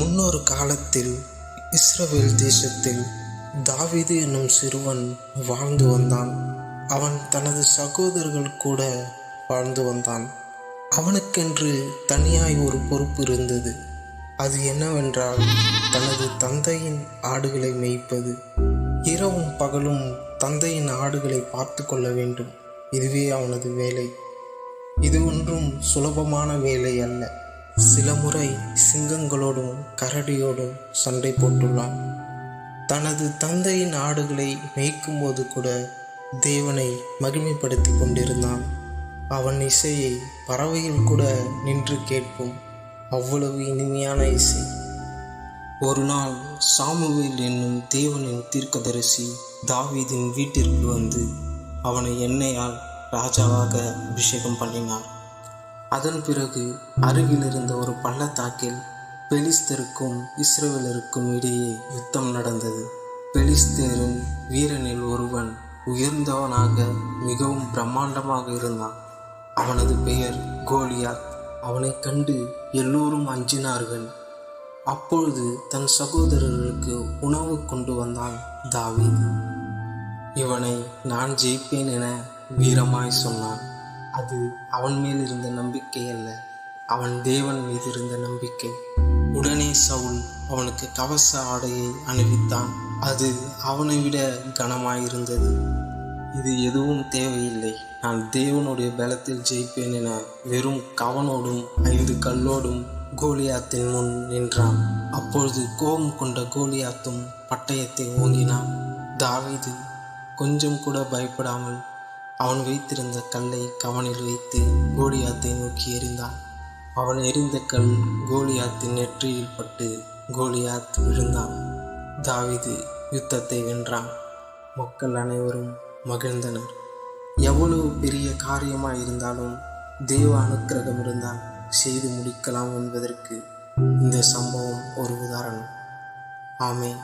முன்னொரு காலத்தில் இஸ்ரவேல் தேசத்தில் தாவீது என்னும் சிறுவன் வாழ்ந்து வந்தான். அவன் தனது சகோதரர்கள் கூட வாழ்ந்து வந்தான். அவனுக்கென்று தனியாய் ஒரு பொறுப்பு இருந்தது. அது என்னவென்றால் தனது தந்தையின் ஆடுகளை மேய்ப்பது. இரவும் பகலும் தந்தையின் ஆடுகளை பார்த்து கொள்ள வேண்டும். இதுவே அவனது வேலை. இது ஒன்றும் சுலபமான வேலை அல்ல. சில முறை சிங்கங்களோடும் கரடியோடும் சண்டை போட்டுள்ளான். தனது தந்தையின் ஆடுகளை மேய்க்கும் போது கூட தேவனை மகிமைப்படுத்தி கொண்டிருந்தான். அவன் இசையை பறவைகள் கூட நின்று கேட்கும். அவ்வளவு இனிமையான இசை. ஒரு நாள் சாமுவேல் என்னும் தேவனின் தீர்க்கதரிசி தாவீதின் வீட்டிற்கு வந்து அவனை எண்ணெயால் ராஜாவாக அபிஷேகம் பண்ணினார். அதன் பிறகு அருகில் இருந்த ஒரு பள்ளத்தாக்கில் பெலிஸ்தருக்கும் இஸ்ரவேலருக்கும் இடையே யுத்தம் நடந்தது. பெலிஸ்தரின் வீரனில் ஒருவன் உயர்ந்தவனாக மிகவும் பிரம்மாண்டமாக இருந்தான். அவனது பெயர் கோலியாத். அவனை கண்டு எல்லோரும் அஞ்சினார்கள். அப்பொழுது தன் சகோதரர்களுக்கு உணவு கொண்டு வந்தான் தாவீது. இவனை நான் ஜெயிப்பேன் என வீரமாய் சொன்னான். அது அவன் மேல் இருந்த நம்பிக்கை அல்ல, அவன் தேவன் மீது இருந்த நம்பிக்கை. உடனே சவுல் அவனுக்கு கவச ஆடையை அணிவித்தான். அது அவனை விட கனமாயிருந்தது. இது எதுவும் தேவையில்லை, நான் தேவனுடைய பலத்தில் ஜெயிப்பேன் என வெறும் கவனோடும் 5 கல்லோடும் கோலியாத்தின் முன் நின்றான். அப்பொழுது கோபம் கொண்ட கோலியாத்தும் பட்டயத்தை ஓங்கினான். தாவீது கொஞ்சம் கூட பயப்படாமல் அவன் வைத்திருந்த கல்லை கவனில் வைத்து கோலியாத்தை நோக்கி எறிந்தான். அவன் எறிந்த கல் கோலியாத்தின் நெற்றியில் பட்டு கோலியாத் விழுந்தான். தாவீது யுத்தத்தை வென்றான். மக்கள் அனைவரும் மகிழ்ந்தனர். எவ்வளவு பெரிய காரியமாய் இருந்தாலும் தேவ அனுக்கிரகம் இருந்தால் செய்து முடிக்கலாம் என்பதற்கு இந்த சம்பவம் ஒரு உதாரணம். ஆமென்.